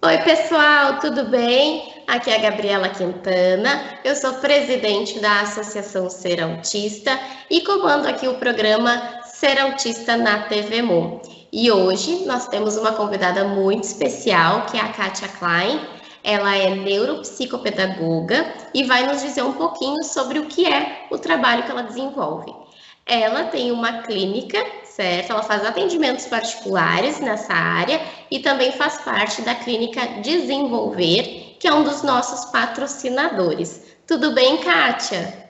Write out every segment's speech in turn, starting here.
Oi, pessoal, tudo bem? Aqui é a Gabriela Quintana, eu sou presidente da Associação Ser Autista e comando aqui o programa Ser Autista na TV Mu. E hoje nós temos uma convidada muito especial, que é a Kátia Klein. Ela é neuropsicopedagoga e vai nos dizer um pouquinho sobre o que é o trabalho que ela desenvolve. Ela tem uma clínica, certo? Ela faz atendimentos particulares nessa área e também faz parte da clínica Desenvolver, que é um dos nossos patrocinadores. Tudo bem, Kátia?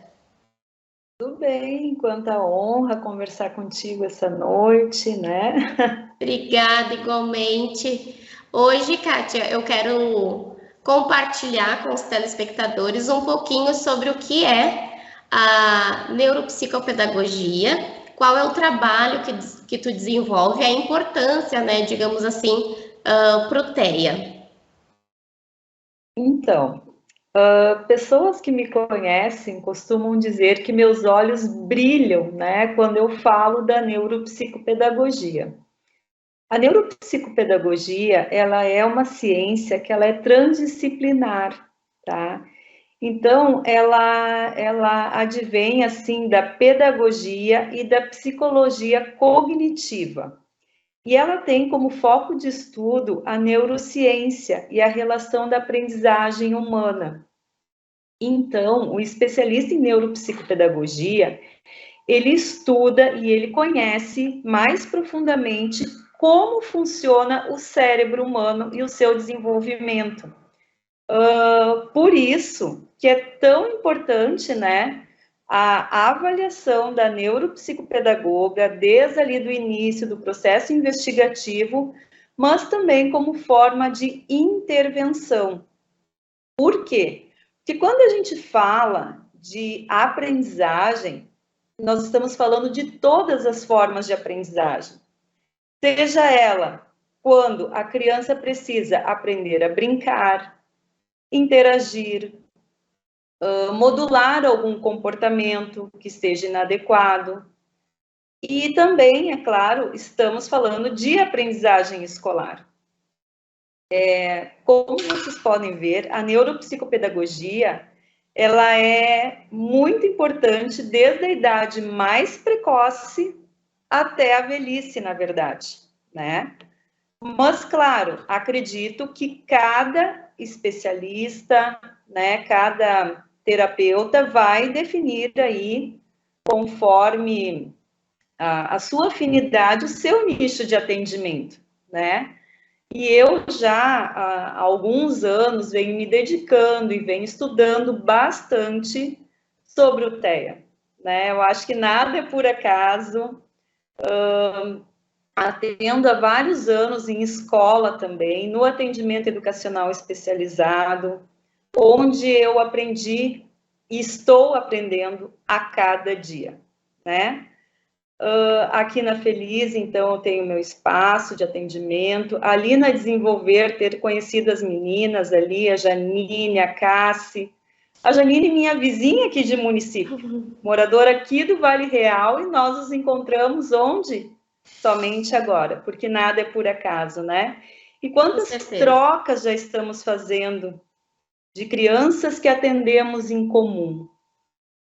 Tudo bem, quanta honra conversar contigo essa noite, né? Obrigada, igualmente. Hoje, Kátia, eu quero compartilhar com os telespectadores um pouquinho sobre o que é a neuropsicopedagogia, qual é o trabalho que tu desenvolve, a importância, né, digamos assim, para o TEA. Então, pessoas que me conhecem costumam dizer que meus olhos brilham, né, quando eu falo da neuropsicopedagogia. A neuropsicopedagogia, ela é uma ciência que ela é transdisciplinar, tá? Então, ela advém, assim, da pedagogia e da psicologia cognitiva. E ela tem como foco de estudo a neurociência e a relação da aprendizagem humana. Então, o especialista em neuropsicopedagogia, ele estuda e ele conhece mais profundamente como funciona o cérebro humano e o seu desenvolvimento. Por isso que é tão importante, né, a avaliação da neuropsicopedagoga desde ali do início do processo investigativo, mas também como forma de intervenção. Por quê? Porque quando a gente fala de aprendizagem, nós estamos falando de todas as formas de aprendizagem. Seja ela quando a criança precisa aprender a brincar, interagir, modular algum comportamento que esteja inadequado. E também, é claro, estamos falando de aprendizagem escolar. Como vocês podem ver, a neuropsicopedagogia, ela é muito importante desde a idade mais precoce até a velhice, na verdade, né? Mas, claro, acredito que cada especialista, né, cada terapeuta vai definir aí, conforme a sua afinidade, o seu nicho de atendimento, né? E eu já há alguns anos venho me dedicando e venho estudando bastante sobre o TEA, né? Eu acho que nada é por acaso. Atendo há vários anos em escola também, no atendimento educacional especializado, onde eu aprendi e estou aprendendo a cada dia, né? Aqui na Feliz, então, eu tenho meu espaço de atendimento. Ali na Desenvolver, ter conhecido as meninas ali, a Janine, a Cassi. A Janine, minha vizinha aqui de município, moradora aqui do Vale Real, e nós nos encontramos onde? Somente agora, porque nada é por acaso, né? E quantas trocas já estamos fazendo de crianças que atendemos em comum.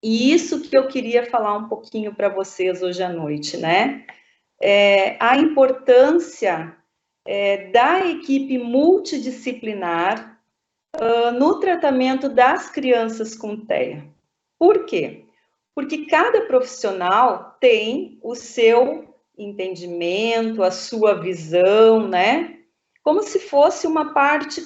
E isso que eu queria falar um pouquinho para vocês hoje à noite, né? A importância da equipe multidisciplinar no tratamento das crianças com TEA. Por quê? Porque cada profissional tem o seu entendimento, a sua visão, né? Como se fosse uma parte,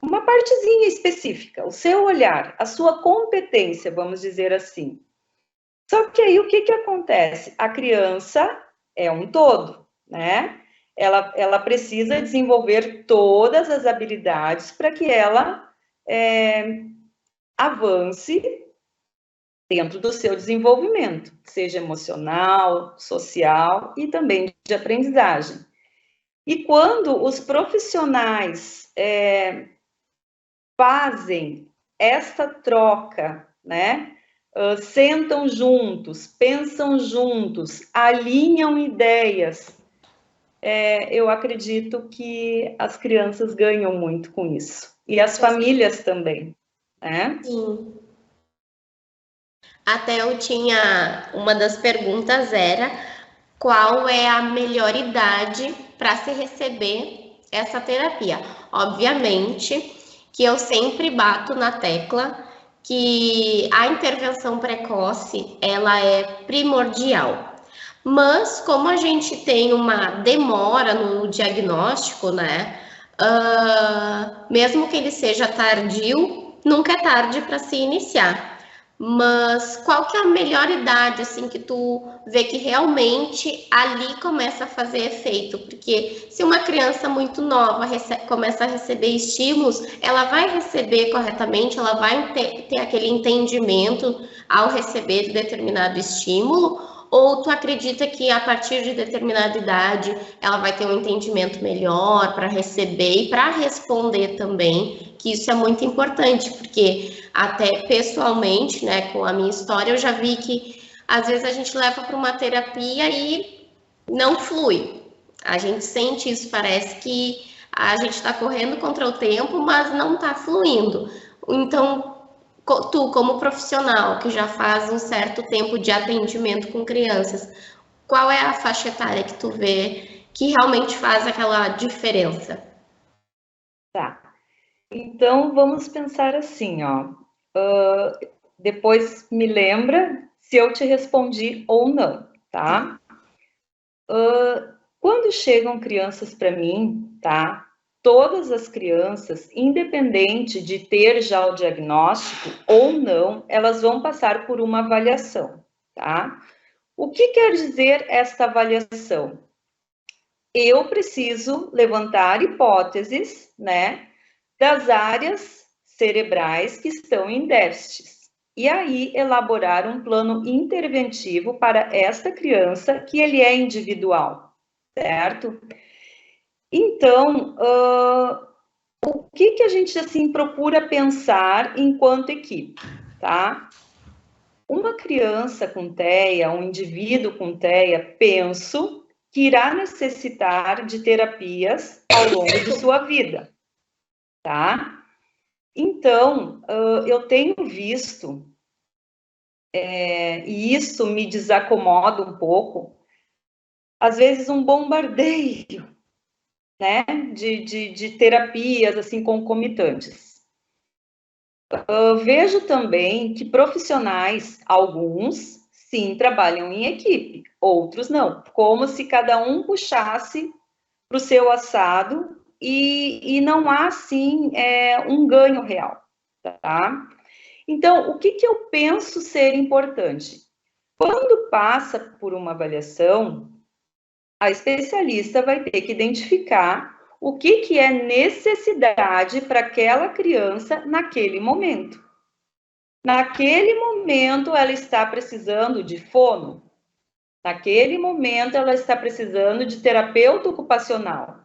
uma partezinha específica, o seu olhar, a sua competência, vamos dizer assim. Só que aí o que acontece? A criança é um todo, né? Ela precisa desenvolver todas as habilidades para que ela avance dentro do seu desenvolvimento, seja emocional, social e também de aprendizagem. E quando os profissionais fazem essa troca, né? Sentam juntos, pensam juntos, alinham ideias eu acredito que as crianças ganham muito com isso. E as Com famílias também, né? Sim. Até eu tinha, uma das perguntas era qual é a melhor idade para se receber essa terapia. Obviamente que eu sempre bato na tecla que a intervenção precoce ela é primordial. Mas como a gente tem uma demora no diagnóstico, né? Mesmo que ele seja tardio, nunca é tarde para se iniciar. Mas qual que é a melhor idade, assim, que tu vê que realmente ali começa a fazer efeito? Porque se uma criança muito nova começa a receber estímulos, ela vai receber corretamente, ela vai ter aquele entendimento ao receber determinado estímulo, ou tu acredita que a partir de determinada idade ela vai ter um entendimento melhor para receber e para responder também, que isso é muito importante, porque até pessoalmente, né, com a minha história, eu já vi que às vezes a gente leva para uma terapia e não flui. A gente sente isso, parece que a gente está correndo contra o tempo, mas não está fluindo. Então, tu, como profissional que já faz um certo tempo de atendimento com crianças, qual é a faixa etária que tu vê que realmente faz aquela diferença? Tá. Então, vamos pensar assim, ó. Depois me lembra se eu te respondi ou não, tá? Quando chegam crianças para mim, tá? Todas as crianças, independente de ter já o diagnóstico ou não, elas vão passar por uma avaliação, tá? O que quer dizer esta avaliação? Eu preciso levantar hipóteses, né, das áreas cerebrais que estão em déficits. E aí elaborar um plano interventivo para esta criança que ele é individual, certo? Então, o que a gente assim procura pensar enquanto equipe, tá? Uma criança com TEA, um indivíduo com TEA, penso que irá necessitar de terapias ao longo de sua vida, tá? Então, eu tenho visto, e isso me desacomoda um pouco, às vezes um bombardeio, né, de terapias, assim, concomitantes. Vejo também que profissionais, alguns, sim, trabalham em equipe, outros não, como se cada um puxasse para o seu assado e não há, assim, um ganho real, tá? Então, o que eu penso ser importante? Quando passa por uma avaliação, a especialista vai ter que identificar o que é necessidade para aquela criança naquele momento. Naquele momento, ela está precisando de fono. Naquele momento, ela está precisando de terapeuta ocupacional.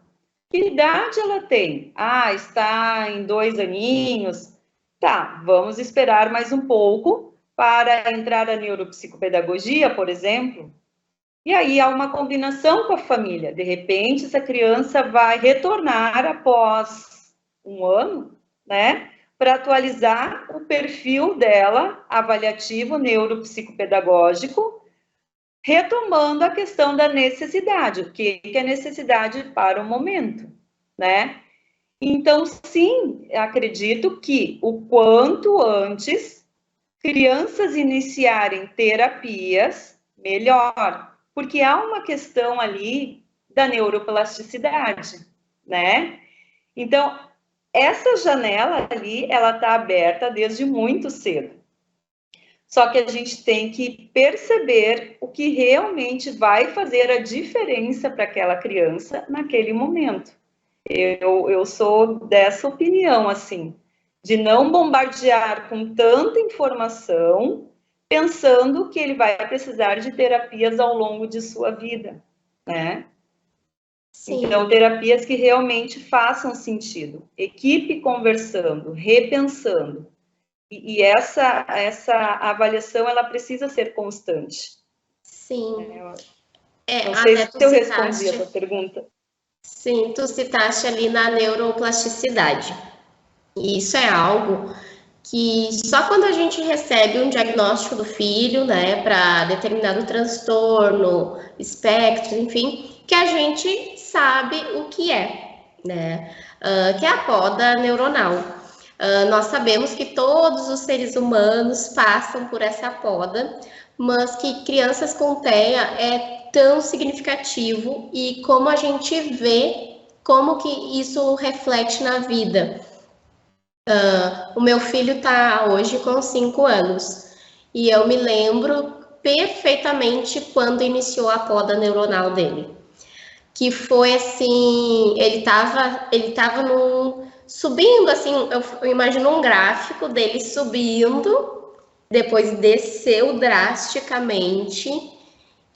Que idade ela tem? Ah, está em 2 aninhos. Tá, vamos esperar mais um pouco para entrar a neuropsicopedagogia, por exemplo. E aí há uma combinação com a família. De repente, essa criança vai retornar após um ano, né? Para atualizar o perfil dela, avaliativo, neuropsicopedagógico, retomando a questão da necessidade, o que é necessidade para o momento, né? Então, sim, acredito que o quanto antes crianças iniciarem terapias, melhor, porque há uma questão ali da neuroplasticidade, né? Então, essa janela ali, ela está aberta desde muito cedo. Só que a gente tem que perceber o que realmente vai fazer a diferença para aquela criança naquele momento. Eu sou dessa opinião, assim, de não bombardear com tanta informação, pensando que ele vai precisar de terapias ao longo de sua vida, né? Sim. Então, terapias que realmente façam sentido. Equipe conversando, repensando. E essa avaliação, ela precisa ser constante. Sim. Não sei se eu respondi a tua pergunta. Sim, tu citaste ali na neuroplasticidade. E isso é algo que só quando a gente recebe um diagnóstico do filho, né, para determinado transtorno, espectro, enfim, que a gente sabe o que é, né? Que é a poda neuronal. Nós sabemos que todos os seres humanos passam por essa poda, mas que crianças com TEA é tão significativo e como a gente vê como que isso reflete na vida. O meu filho está hoje com 5 anos e eu me lembro perfeitamente quando iniciou a poda neuronal dele. Que foi assim, ele tava subindo, assim, eu imagino um gráfico dele subindo, depois desceu drasticamente,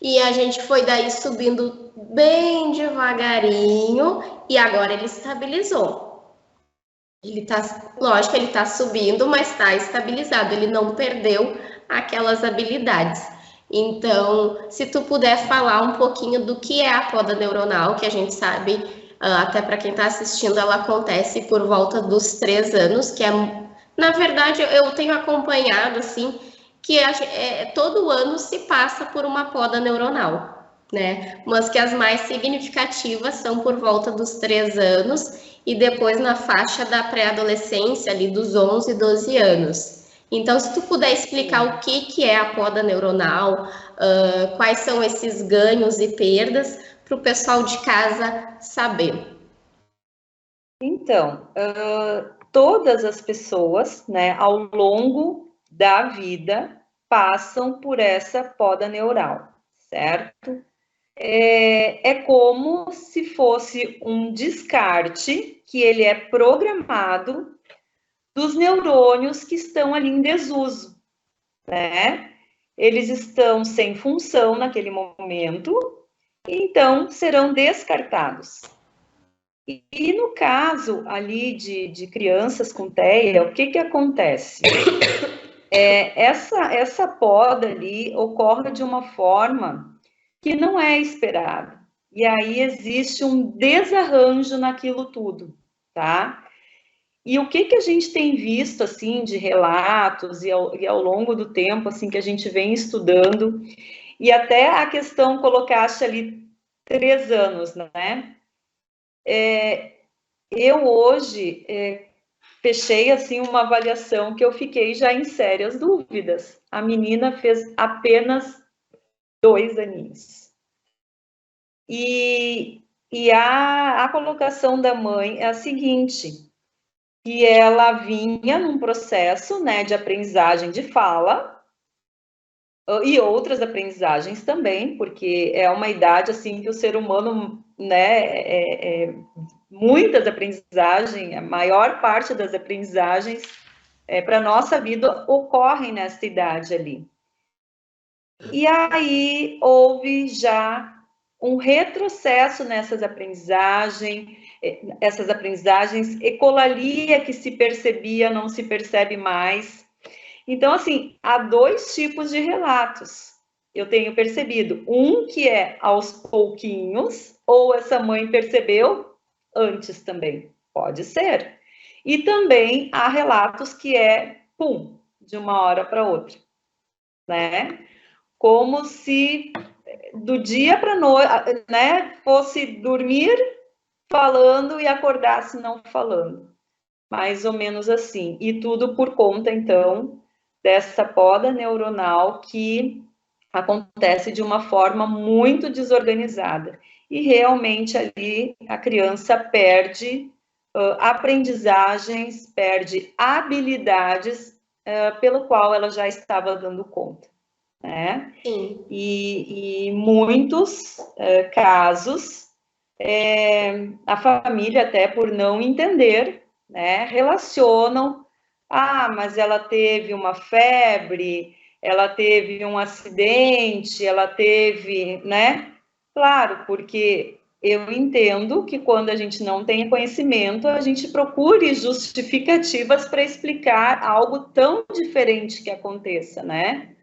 e a gente foi daí subindo bem devagarinho, e agora ele estabilizou. Lógico, ele tá subindo, mas está estabilizado, ele não perdeu aquelas habilidades. Então, se tu puder falar um pouquinho do que é a poda neuronal, que a gente sabe, até para quem está assistindo, ela acontece por volta dos 3 anos, que é, na verdade, eu tenho acompanhado, assim, que todo ano se passa por uma poda neuronal, né? Mas que as mais significativas são por volta dos 3 anos e depois na faixa da pré-adolescência, ali dos 11, 12 anos. Então, se tu puder explicar o que é a poda neuronal, quais são esses ganhos e perdas, para o pessoal de casa saber. Então, todas as pessoas, né, ao longo da vida, passam por essa poda neural, certo? É como se fosse um descarte que ele é programado dos neurônios que estão ali em desuso, né? Eles estão sem função naquele momento, então serão descartados. E no caso ali de crianças com TEA, o que acontece? Essa poda ali ocorre de uma forma que não é esperada. E aí existe um desarranjo naquilo tudo, tá? E o que a gente tem visto, assim, de relatos e ao longo do tempo, assim, que a gente vem estudando, e até a questão colocaste ali 3 anos, né? Eu hoje fechei, assim, uma avaliação que eu fiquei já em sérias dúvidas. A menina fez apenas 2 aninhos. E a colocação da mãe é a seguinte, que ela vinha num processo, né, de aprendizagem de fala, e outras aprendizagens também, porque é uma idade, assim, que o ser humano, né, muitas aprendizagens, a maior parte das aprendizagens para a nossa vida ocorrem nessa idade ali. E aí houve já um retrocesso nessas aprendizagens, ecolalia que se percebia, não se percebe mais. Então, assim, há 2 tipos de relatos. Eu tenho percebido. Um que é aos pouquinhos, ou essa mãe percebeu antes também. Pode ser. E também há relatos que é, pum, de uma hora para outra. Né? Como se do dia para noite, né, fosse dormir falando e acordasse não falando. Mais ou menos assim. E tudo por conta, então, dessa poda neuronal que acontece de uma forma muito desorganizada. E realmente ali a criança perde aprendizagens, perde habilidades pelo qual ela já estava dando conta. Né? Sim. E muitos casos, a família, até por não entender, né, relacionam, mas ela teve uma febre, ela teve um acidente, ela teve, né? Claro, porque eu entendo que quando a gente não tem conhecimento, a gente procure justificativas para explicar algo tão diferente que aconteça, né?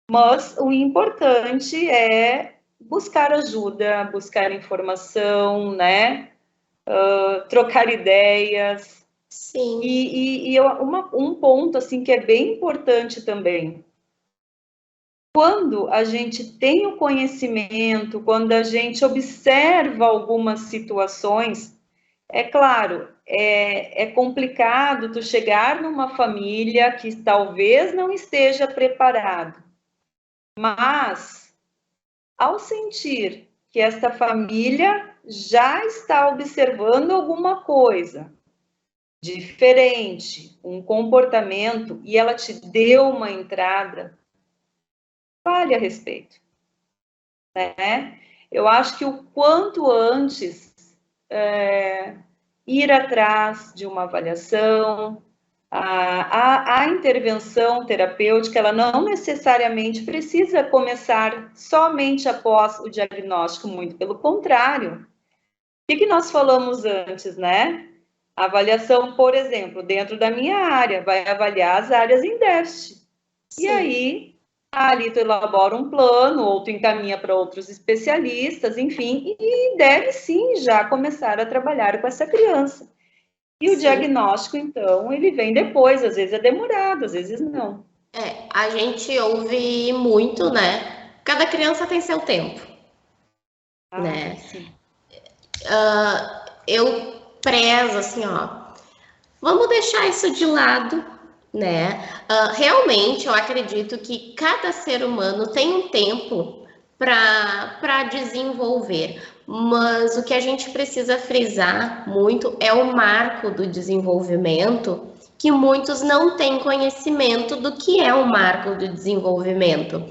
Mas o importante é buscar ajuda, buscar informação, né? Trocar ideias. Sim. Um ponto assim que é bem importante também. Quando a gente tem o conhecimento, quando a gente observa algumas situações, é claro, é complicado tu chegar numa família que talvez não esteja preparado, mas ao sentir que esta família já está observando alguma coisa diferente, um comportamento, e ela te deu uma entrada, fale a respeito, né? Eu acho que o quanto antes ir atrás de uma avaliação, a intervenção terapêutica, ela não necessariamente precisa começar somente após o diagnóstico, muito pelo contrário. O que nós falamos antes, né? A avaliação, por exemplo, dentro da minha área, vai avaliar as áreas em déficit. Sim. E aí, ali tu elabora um plano, ou tu encaminha para outros especialistas, enfim, e deve sim já começar a trabalhar com essa criança. E o diagnóstico, então, ele vem depois, às vezes é demorado, às vezes não. A gente ouve muito, né? Cada criança tem seu tempo, né? Sim. Eu prezo, assim, vamos deixar isso de lado, né? Realmente, eu acredito que cada ser humano tem um tempo para desenvolver, mas o que a gente precisa frisar muito é o marco do desenvolvimento, que muitos não têm conhecimento do que é o marco do desenvolvimento.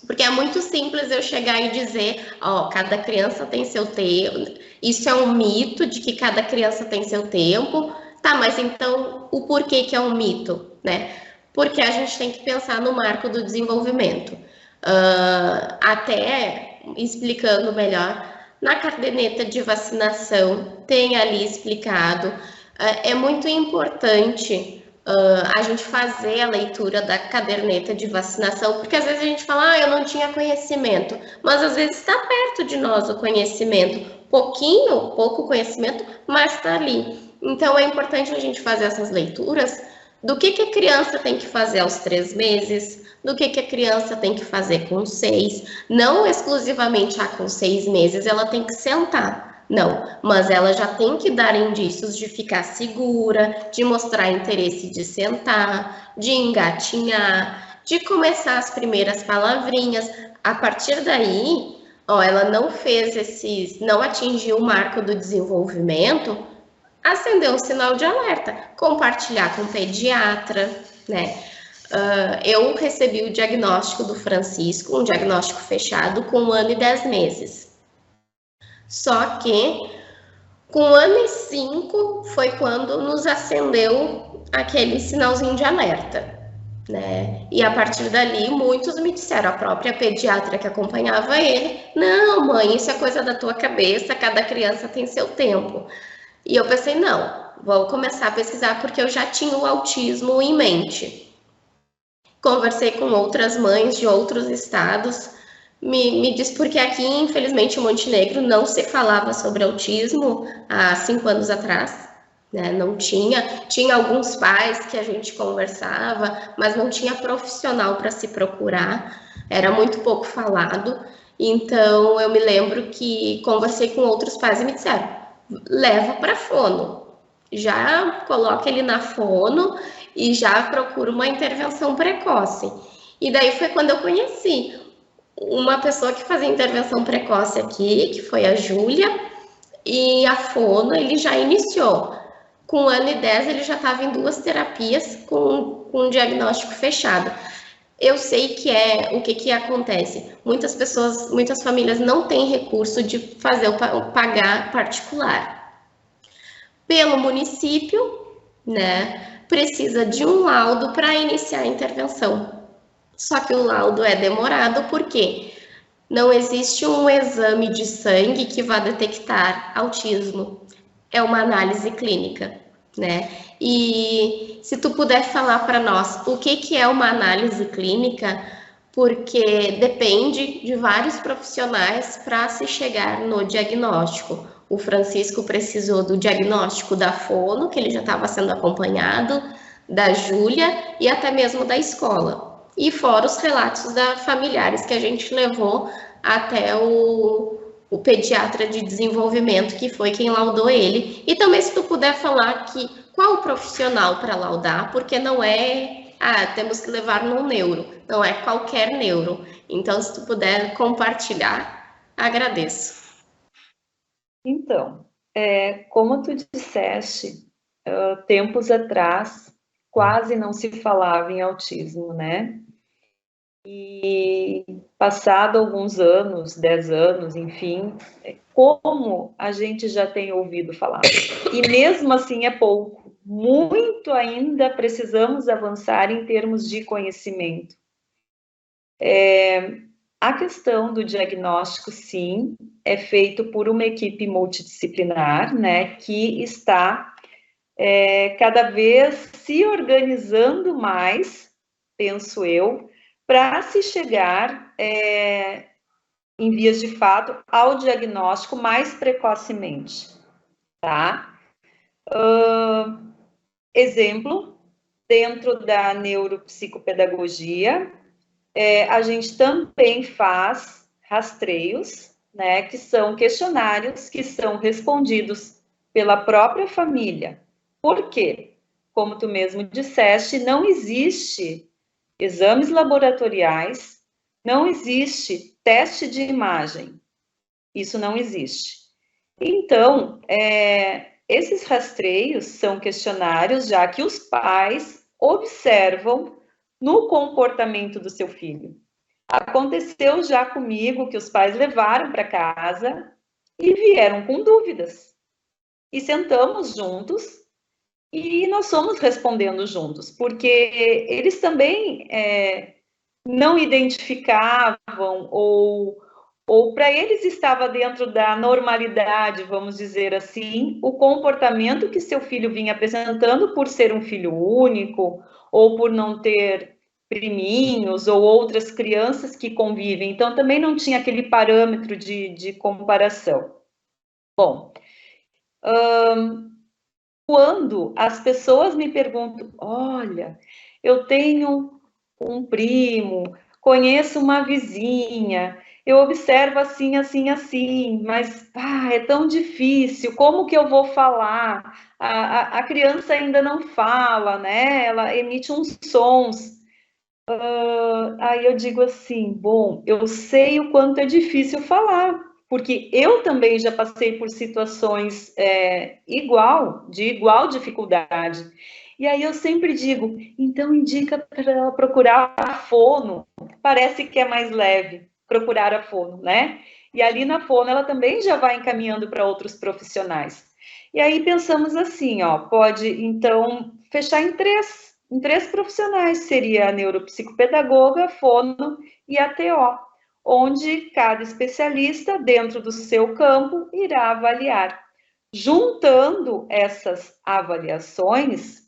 Porque é muito simples eu chegar e dizer, cada criança tem seu tempo. Isso é um mito de que cada criança tem seu tempo. Tá, mas então o porquê que é um mito, né? Porque a gente tem que pensar no marco do desenvolvimento. Até explicando melhor, na caderneta de vacinação tem ali explicado. É muito importante a gente fazer a leitura da caderneta de vacinação, porque às vezes a gente fala, eu não tinha conhecimento, mas às vezes está perto de nós o conhecimento, pouco conhecimento, mas está ali. Então é importante a gente fazer essas leituras do que a criança tem que fazer aos 3 meses, do que a criança tem que fazer com 6, não exclusivamente com 6 meses ela tem que sentar. Não, mas ela já tem que dar indícios de ficar segura, de mostrar interesse de sentar, de engatinhar, de começar as primeiras palavrinhas. A partir daí, ela não fez não atingiu o marco do desenvolvimento, acendeu um sinal de alerta, compartilhar com o pediatra, né? Eu recebi o diagnóstico do Francisco, um diagnóstico fechado com 1 ano e 10 meses. Só que com 1 ano e 5 foi quando nos acendeu aquele sinalzinho de alerta, né? E a partir dali muitos me disseram, a própria pediatra que acompanhava ele, não, mãe, isso é coisa da tua cabeça, cada criança tem seu tempo. E eu pensei, não, vou começar a pesquisar porque eu já tinha o autismo em mente. Conversei com outras mães de outros estados, me diz porque aqui, infelizmente, em Montenegro não se falava sobre autismo há 5 anos atrás, né? Não tinha alguns pais que a gente conversava, mas não tinha profissional para se procurar, era muito pouco falado. Então, eu me lembro que conversei com outros pais e me disseram, leva para fono, já coloca ele na fono e já procura uma intervenção precoce. E daí foi quando eu conheci uma pessoa que fazia intervenção precoce aqui, que foi a Júlia, e a fono ele já iniciou. Com 1 ano e 10 ele já estava em 2 terapias com um diagnóstico fechado. Eu sei que o que acontece. Muitas pessoas, muitas famílias não têm recurso de fazer o pagar particular. Pelo município, né, precisa de um laudo para iniciar a intervenção. Só que o laudo é demorado porque não existe um exame de sangue que vá detectar autismo. É uma análise clínica, né? E se tu puder falar para nós o que é uma análise clínica, porque depende de vários profissionais para se chegar no diagnóstico. O Francisco precisou do diagnóstico da fono, que ele já estava sendo acompanhado, da Júlia e até mesmo da escola. E fora os relatos da familiares que a gente levou até o pediatra de desenvolvimento, que foi quem laudou ele. E também se tu puder falar qual o profissional para laudar, porque não é, temos que levar no neuro, não é qualquer neuro. Então, se tu puder compartilhar, agradeço. Então, como tu disseste, tempos atrás quase não se falava em autismo, né? E passado alguns anos, 10 anos, enfim, como a gente já tem ouvido falar. E mesmo assim é pouco. Muito ainda precisamos avançar em termos de conhecimento. A questão do diagnóstico, sim, é feito por uma equipe multidisciplinar, né, que está cada vez se organizando mais, penso eu, para se chegar, em vias de fato, ao diagnóstico mais precocemente, tá? Exemplo, dentro da neuropsicopedagogia, a gente também faz rastreios, né, que são questionários que são respondidos pela própria família. Por quê? Como tu mesmo disseste, não existe exames laboratoriais, não existe teste de imagem. Isso não existe. Então, esses rastreios são questionários já que os pais observam no comportamento do seu filho. Aconteceu já comigo que os pais levaram para casa e vieram com dúvidas. E sentamos juntos e nós fomos respondendo juntos, porque eles também não identificavam ou para eles estava dentro da normalidade, vamos dizer assim, o comportamento que seu filho vinha apresentando por ser um filho único ou por não ter priminhos ou outras crianças que convivem. Então, também não tinha aquele parâmetro de comparação. Bom, quando as pessoas me perguntam, olha, eu tenho um primo, conheço uma vizinha, eu observo assim, assim, assim, mas é tão difícil, como que eu vou falar? A criança ainda não fala, né? Ela emite uns sons. Aí eu digo assim, bom, eu sei o quanto é difícil falar, porque eu também já passei por situações de igual dificuldade. E aí eu sempre digo, então indica para ela procurar a fono, parece que é mais leve procurar a fono, né? E ali na fono ela também já vai encaminhando para outros profissionais. E aí pensamos assim, ó, pode então fechar em três profissionais, seria a neuropsicopedagoga, a fono e a TO, onde cada especialista, dentro do seu campo, irá avaliar. Juntando essas avaliações,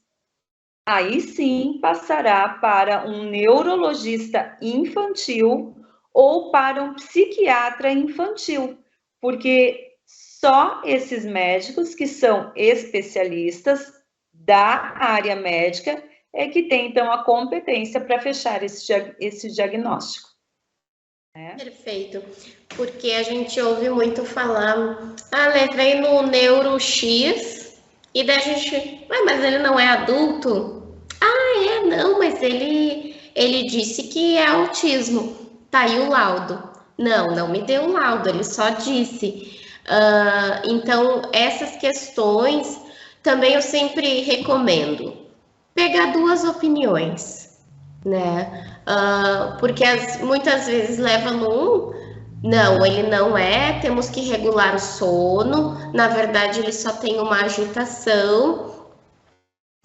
aí sim passará para um neurologista infantil ou para um psiquiatra infantil, porque só esses médicos que são especialistas da área médica é que tem, então, a competência para fechar esse diagnóstico. Perfeito, porque a gente ouve muito falar, levei no neuro X, e daí a gente, mas ele não é adulto? Não, mas ele disse que é autismo, tá aí o laudo. Não me deu o laudo, ele só disse. Então, essas questões, também eu sempre recomendo pegar duas opiniões, né? Porque muitas vezes leva no não, ele não é, temos que regular o sono, na verdade ele só tem uma agitação,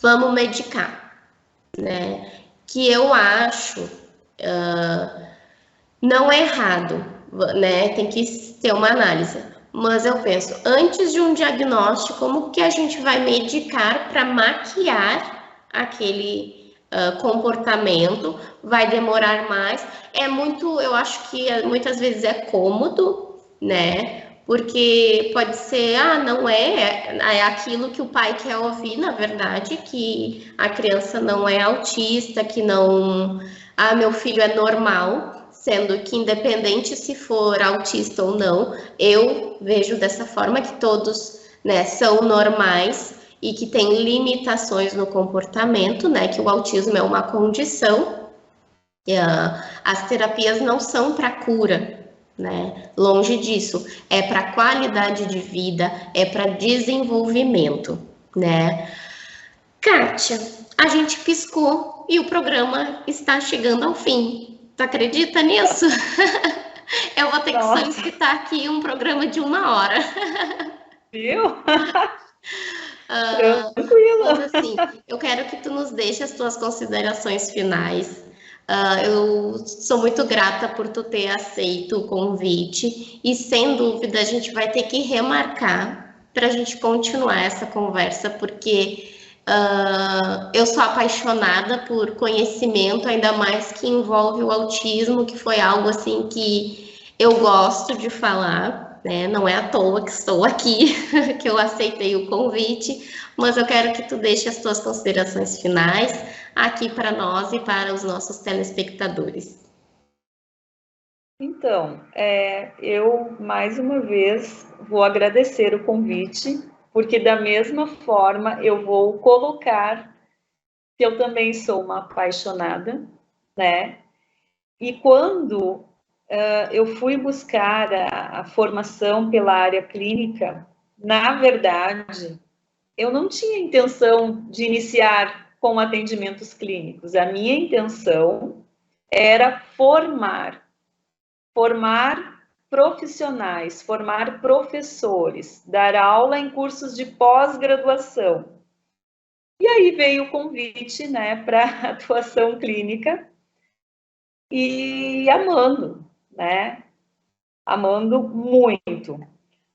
vamos medicar, né? Que eu acho não é errado, né? Tem que ter uma análise. Mas eu penso, antes de um diagnóstico, como que a gente vai medicar para maquiar comportamento, vai demorar mais. Eu acho que muitas vezes é cômodo, né? Porque pode ser, não é aquilo que o pai quer ouvir, na verdade, que a criança não é autista, que não, meu filho é normal, sendo que independente se for autista ou não, eu vejo dessa forma que todos, né, são normais e que tem limitações no comportamento, né, que o autismo é uma condição, as terapias não são para cura, né? Longe disso, é para qualidade de vida, é para desenvolvimento, né? Kátia, a gente piscou e o programa está chegando ao fim. Tu acredita nisso? Eu vou ter que solicitar aqui um programa de 1 hora. Viu? Tranquilo. Mas assim, eu quero que tu nos deixe as tuas considerações finais. Eu sou muito grata por tu ter aceito o convite e, sem dúvida, a gente vai ter que remarcar para a gente continuar essa conversa, porque eu sou apaixonada por conhecimento, ainda mais que envolve o autismo, que foi algo assim que eu gosto de falar, né? Não é à toa que estou aqui, que eu aceitei o convite, mas eu quero que tu deixe as tuas considerações finais aqui para nós e para os nossos telespectadores. Então, eu mais uma vez vou agradecer o convite, porque da mesma forma eu vou colocar que eu também sou uma apaixonada, né? E quando eu fui buscar a formação pela área clínica, na verdade, eu não tinha intenção de iniciar com atendimentos clínicos. A minha intenção era formar profissionais, formar professores, dar aula em cursos de pós-graduação. E aí veio o convite, né, para atuação clínica e amando, né? Amando muito.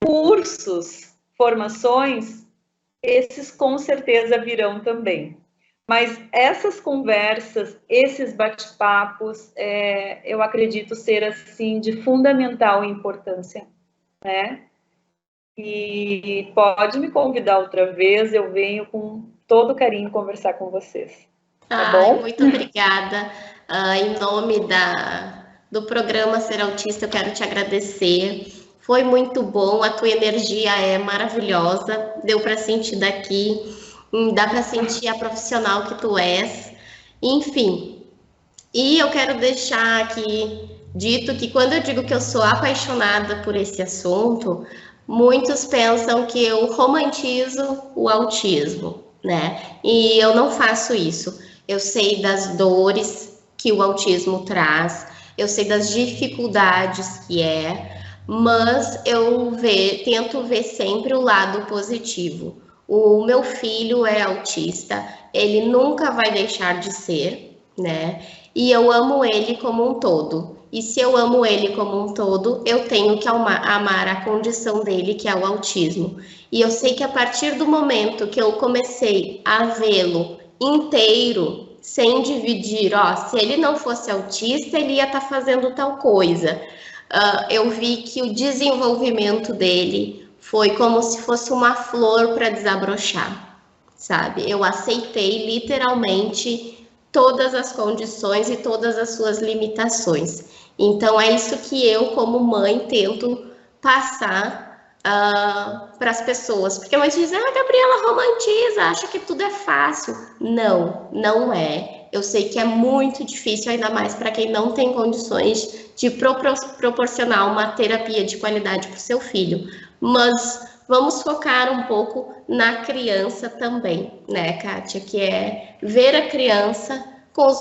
Cursos, formações, esses com certeza virão também. Mas essas conversas, esses bate-papos, eu acredito ser, assim, de fundamental importância, né? E pode me convidar outra vez, eu venho com todo carinho conversar com vocês. Tá bom? Muito obrigada. Em nome do programa Ser Autista, eu quero te agradecer. Foi muito bom, a tua energia é maravilhosa, deu para sentir daqui, dá para sentir a profissional que tu és. Enfim, e eu quero deixar aqui dito que quando eu digo que eu sou apaixonada por esse assunto, muitos pensam que eu romantizo o autismo, né? E eu não faço isso. Eu sei das dores que o autismo traz, eu sei das dificuldades que mas eu tento ver sempre o lado positivo. O meu filho é autista, ele nunca vai deixar de ser, né? E eu amo ele como um todo. E se eu amo ele como um todo, eu tenho que amar a condição dele, que é o autismo. E eu sei que a partir do momento que eu comecei a vê-lo inteiro, sem dividir, se ele não fosse autista, ele ia estar fazendo tal coisa. Eu vi que o desenvolvimento dele foi como se fosse uma flor para desabrochar, sabe? Eu aceitei literalmente todas as condições e todas as suas limitações. Então, é isso que eu, como mãe, tento passar para as pessoas. Porque muitos dizem, Gabriela romantiza, acha que tudo é fácil. Não, não é. Eu sei que é muito difícil, ainda mais para quem não tem condições de proporcionar uma terapia de qualidade para o seu filho. Mas vamos focar um pouco na criança também, né, Kátia? Que é ver a criança com os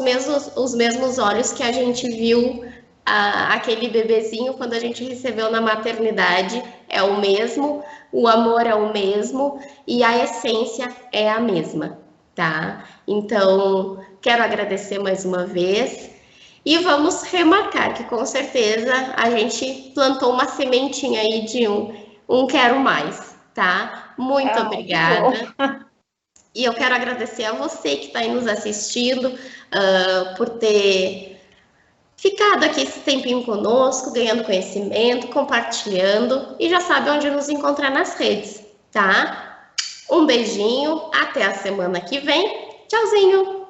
mesmos olhos que a gente viu aquele bebezinho quando a gente recebeu na maternidade. É o mesmo, o amor é o mesmo e a essência é a mesma, tá? Então, quero agradecer mais uma vez e vamos remarcar que com certeza a gente plantou uma sementinha aí de um quero mais, tá? Muito obrigada. E eu quero agradecer a você que está aí nos assistindo, por ter ficado aqui esse tempinho conosco, ganhando conhecimento, compartilhando, e já sabe onde nos encontrar nas redes, tá? Um beijinho, até a semana que vem. Tchauzinho!